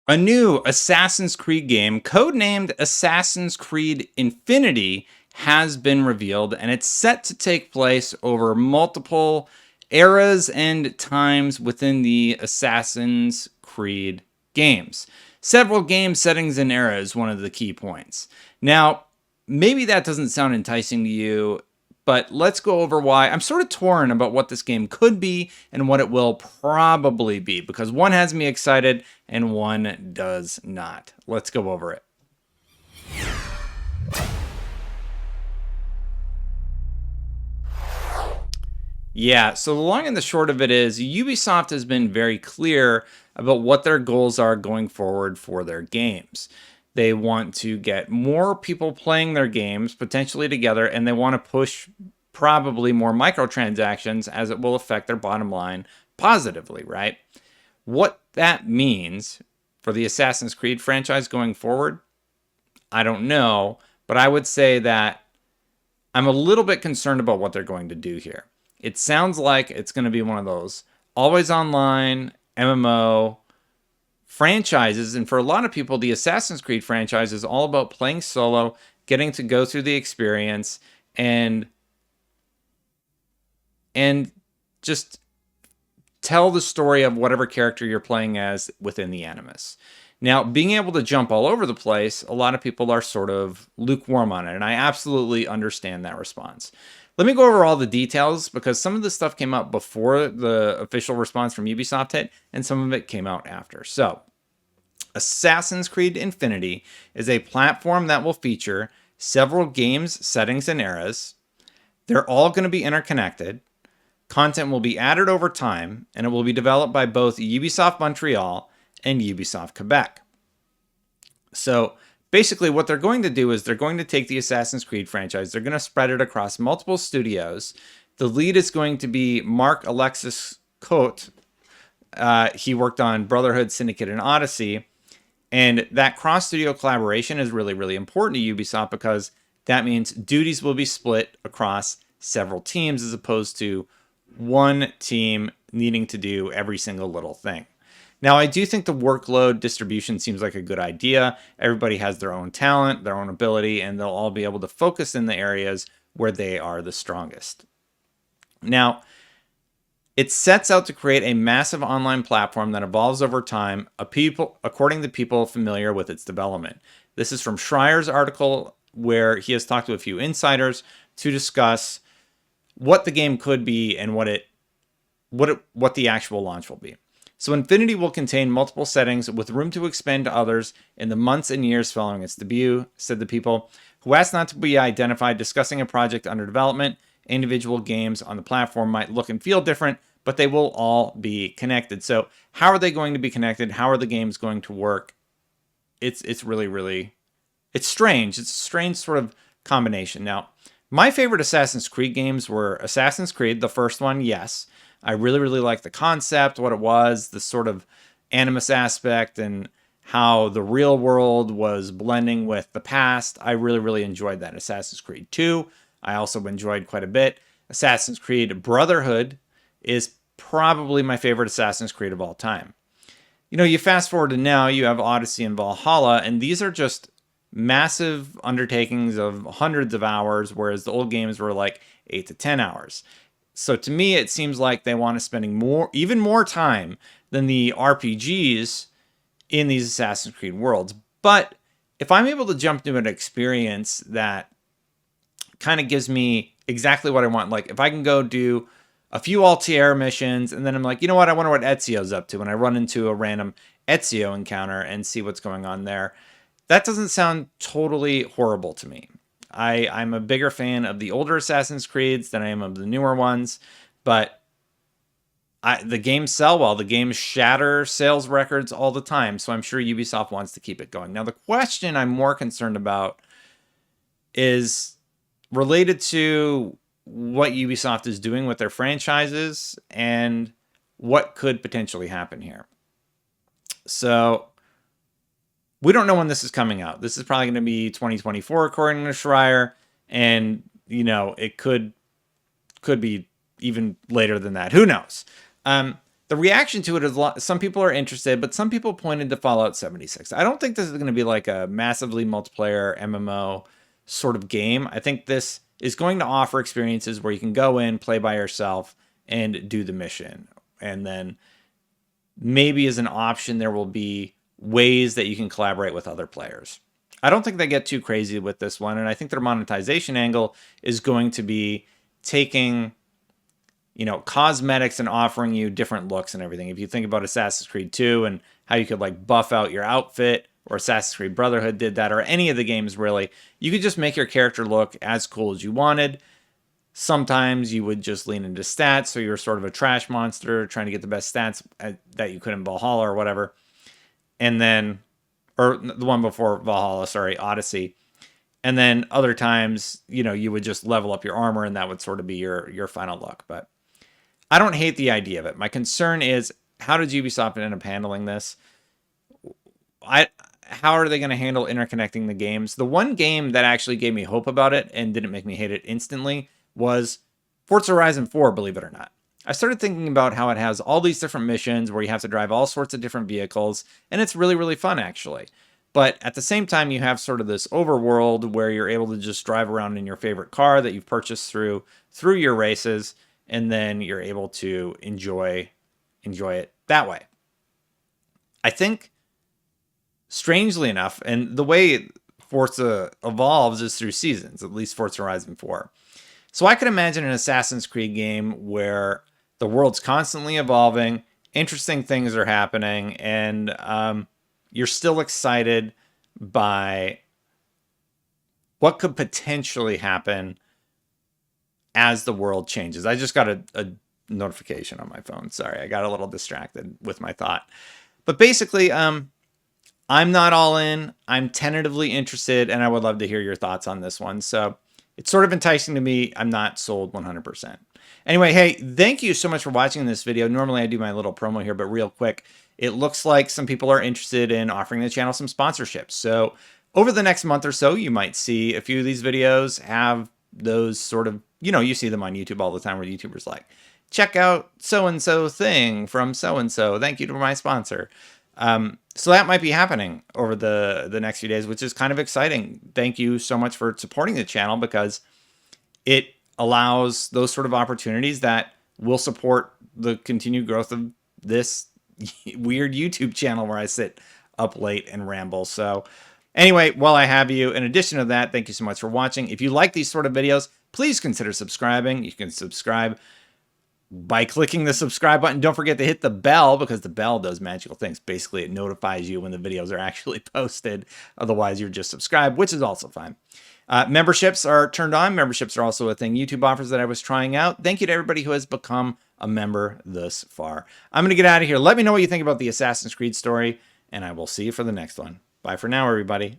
A new Assassin's Creed game, codenamed Assassin's Creed Infinity, has been revealed, and it's set to take place over multiple eras and times within the Assassin's Creed games. Several game settings and eras, one of the key points. Now, maybe that doesn't sound enticing to you, but let's go over why. I'm sort of torn about what this game could be and what it will probably be, because one has me excited and one does not. Let's go over it. Yeah, so the long and the short of it is Ubisoft has been very clear about what their goals are going forward for their games. They want to get more people playing their games potentially together, and they want to push probably more microtransactions as it will affect their bottom line positively, right? What that means for the Assassin's Creed franchise going forward, I don't know, but I would say that I'm a little bit concerned about what they're going to do here. It sounds like it's going to be one of those always online MMO franchises. And for a lot of people, the Assassin's Creed franchise is all about playing solo, getting to go through the experience, and just tell the story of whatever character you're playing as within the Animus. Now, being able to jump all over the place, a lot of people are sort of lukewarm on it, and I absolutely understand that response. Let me go over all the details, because some of this stuff came out before the official response from Ubisoft hit, and some of it came out after. So, Assassin's Creed Infinity is a platform that will feature several games, settings, and eras. They're all going to be interconnected. Content will be added over time, and it will be developed by both Ubisoft Montreal and Ubisoft Quebec. So basically what they're going to do is they're going to take the Assassin's Creed franchise, they're going to spread it across multiple studios. The lead is going to be Mark Alexis Cote. He worked on Brotherhood, Syndicate, and Odyssey. And that cross-studio collaboration is really, really important to Ubisoft, because that means duties will be split across several teams as opposed to one team needing to do every single little thing. Now, I do think the workload distribution seems like a good idea. Everybody has their own talent, their own ability, and they'll all be able to focus in the areas where they are the strongest. Now, it sets out to create a massive online platform that evolves over time, according to people familiar with its development. This is from Schreier's article, where he has talked to a few insiders to discuss what the game could be and what the actual launch will be. So Infinity will contain multiple settings with room to expand to others in the months and years following its debut, said the people who asked not to be identified, discussing a project under development. Individual games on the platform might look and feel different, but they will all be connected. So how are they going to be connected? How are the games going to work? It's really, really, it's strange. It's a strange sort of combination. Now, my favorite Assassin's Creed games were Assassin's Creed, the first one, yes. I really, really liked the concept, what it was, the sort of Animus aspect, and how the real world was blending with the past. I really, really enjoyed that. Assassin's Creed 2, I also enjoyed quite a bit. Assassin's Creed Brotherhood is probably my favorite Assassin's Creed of all time. You know, you fast forward to now, you have Odyssey and Valhalla, and these are just massive undertakings of hundreds of hours, whereas the old games were like 8 to 10 hours. So to me, it seems like they want to spending even more time than the RPGs in these Assassin's Creed worlds. But if I'm able to jump into an experience that kind of gives me exactly what I want, like if I can go do a few Altair missions, and then I'm like, you know what, I wonder what Ezio's up to, and I run into a random Ezio encounter and see what's going on there. That doesn't sound totally horrible to me. I'm a bigger fan of the older Assassin's Creeds than I am of the newer ones, but the games sell well. The games shatter sales records all the time, so I'm sure Ubisoft wants to keep it going. Now, the question I'm more concerned about is related to what Ubisoft is doing with their franchises and what could potentially happen here. So we don't know when this is coming out. This is probably going to be 2024, according to Schreier, and you know it could be even later than that. Who knows? the reaction to it is some people are interested, but some people pointed to Fallout 76. I don't think this is going to be like a massively multiplayer MMO sort of game. I think this is going to offer experiences where you can go in, play by yourself, and do the mission. And then maybe as an option, there will be ways that you can collaborate with other players. I don't think they get too crazy with this one, and I think their monetization angle is going to be taking, you know, cosmetics and offering you different looks and everything. If you think about Assassin's Creed 2 and how you could like buff out your outfit, or Assassin's Creed Brotherhood did that, or any of the games really, you could just make your character look as cool as you wanted. Sometimes you would just lean into stats, so you're sort of a trash monster trying to get the best stats that you could in Valhalla or whatever. And then, or the one before Valhalla, sorry, Odyssey. And then other times, you know, you would just level up your armor and that would sort of be your final look. But I don't hate the idea of it. My concern is, how did Ubisoft end up handling this? How are they going to handle interconnecting the games? The one game that actually gave me hope about it and didn't make me hate it instantly was Forza Horizon 4, believe it or not. I started thinking about how it has all these different missions where you have to drive all sorts of different vehicles, and it's really, really fun, actually. But at the same time, you have sort of this overworld where you're able to just drive around in your favorite car that you've purchased through your races, and then you're able to enjoy it that way. I think, strangely enough, and the way Forza evolves is through seasons, at least Forza Horizon 4. So I could imagine an Assassin's Creed game where the world's constantly evolving, interesting things are happening, and you're still excited by what could potentially happen as the world changes. I just got a notification on my phone. Sorry, I got a little distracted with my thought. But basically, I'm not all in. I'm tentatively interested, and I would love to hear your thoughts on this one. So it's sort of enticing to me. I'm not sold 100%. Anyway, hey, thank you so much for watching this video. Normally I do my little promo here, but real quick, it looks like some people are interested in offering the channel some sponsorships. So over the next month or so, you might see a few of these videos have those sort of, you know, you see them on YouTube all the time where YouTubers like, check out so-and-so thing from so-and-so. Thank you to my sponsor. So that might be happening over the next few days, which is kind of exciting. Thank you so much for supporting the channel, because it allows those sort of opportunities that will support the continued growth of this weird YouTube channel where I sit up late and ramble. So anyway, while I have you, in addition to that, thank you so much for watching. If you like these sort of videos, please consider subscribing. You can subscribe by clicking the subscribe button. Don't forget to hit the bell, because the bell does magical things. Basically, it notifies you when the videos are actually posted. Otherwise, you're just subscribed, which is also fine. Memberships are turned on. Memberships are also a thing YouTube offers that I was trying out. Thank you to everybody who has become a member thus far. I'm going to get out of here. Let me know what you think about the Assassin's Creed story, and I will see you for the next one. Bye for now, everybody.